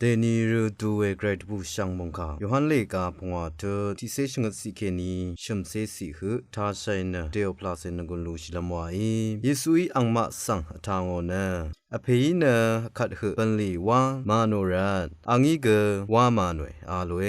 เดนีรูดูเวเกรดบูช่างมงคาโยฮันเลกาพงวาเธอที่เซชงสิเคนีชมเซสิหือทาชัยนะเดียวพลาเซนกุลลูชิลมวายเยซูอีอังมาสังทางโอนะอภัยนะขัดหือเป็นลีวามาโนรัตอังอีเกวามาหน่วยอาลเว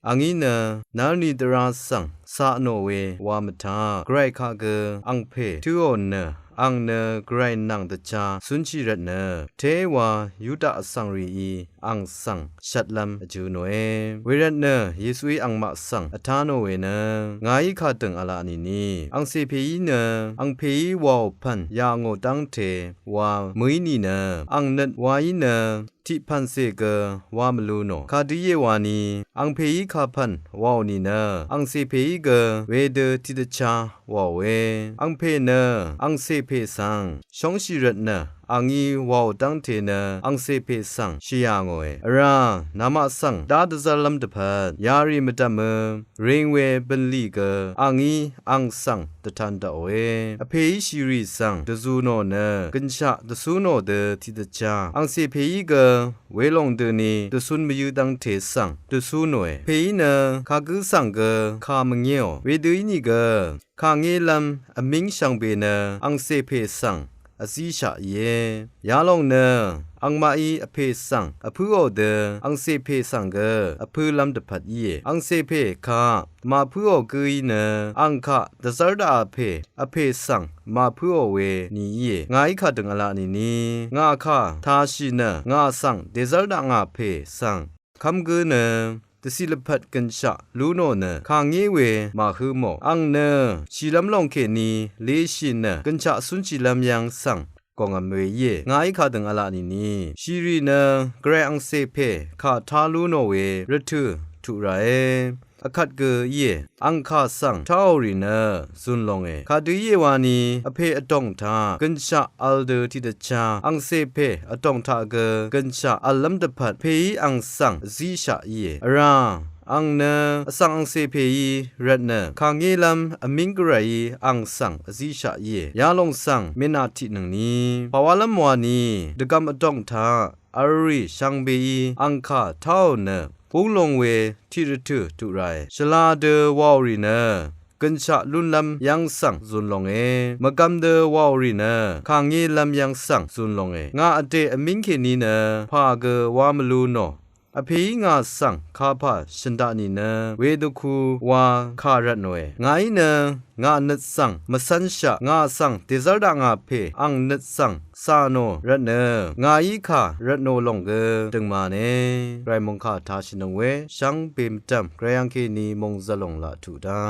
อังอีนะนานีตราสังสาโนเววามทาไกรคาเกอังเพทุโอนะอังเนไกรนังตจาสุนชิรัตเนเทวายุดาสังรีอังสังชัดลำจูโนเอเวรัตเนเยซูอังมาสังอทานโนเวเนงายขาตึงอลานีนีอังเซเพยีเนอังเพยีวาวพันยางโอตังเทวามุยนีเนอังนัดวายเนที่พันเซเกวามลูโนคาดิเยวานีอังเพยีคาพันวาวนีเนอังเซเพยีเกเวเดติดชาวาเวอังเพเนอังเซเพสังชงชิรัตเนอังอีวาวตังเทเนอังเซเพสังชิยางโอเอรานามาสังดาดซาลัมตพัดยาริมตะมเริงเวเบนลีเกอังอีอังสังตะทันตะเวอเพยชิริสังตะซูโนเนกัญชะตะซูโนเดทิตะจาอังเซเพยเกเวลงเดนีตะซุนมยูตังเทสังตะซูโนเอเพยเนคากุสังเกคามเงียวเวดุยนีเกคาเงลัมอมิงชังเบเนอังเซเพสังอซีชาเยยาลงเนอังมาอีอเพสังอพูโอเดอังเซเพสังเกอพูลัมตพัดเยอังเซเพคามาพูโอกุยเนอังคะดะซาร์ดาอเพสังมาพูโอเวนีเยงาอิคะตึงอลานีนีงาคะทาชิเนงาสังเดซาร์ดางาเพสังคัมกุเนตสิลพัดกันชะลูโนเนคางเงเวมาฮือโมอังเนชีลัมลงเคนีเลชินเนกันชะสุนชีลัมยังสังกองอเมเยงายคาดึงอลานีนีชีรีเนเกรอังเซเพคาทาลูโนเวรทุทุไรอคัดเกเยอังคาสังทาอรีเนซุนลงเอคาดุเยวานีอเพอตองทากันชะอัลเดทิดจาอังเซเพอตองทาเกกันชะอัลลัมดพัดเพยอังสังซีชะเยราอังเนอสังอังเซเพยีรัตเนคางเงลัมอมิงกรายอังสังอซีชะเยยาลงสังเมนาทิหนึ่งนี้ปาวาลมวานีดกำอตองทาอารีชังเบยีอังคาเท่าเนพุงลงเวที่ระทึตุไรชลาเดวาวรีเนกันชะลุนลำยังสังซุนลงเอมะกัมเดวาวรีเนคางเงลำยังสังซุนลงเองาอเตอมิงเคนีเนพาเกวามลูโนอภิงาสังคาพาชันดานีเนเวดุคูวาคารัตโนเองาอิเนงานัดสังมสันชะงาสังเดซาร์ดางาเพอังนัดสังซาโนรัตเนงาอิคารัตโนลงเกตึงมาเนไรมงคาทาชินงเวชังเปมจัมไกรยังเคนีมงซะลงละทุดา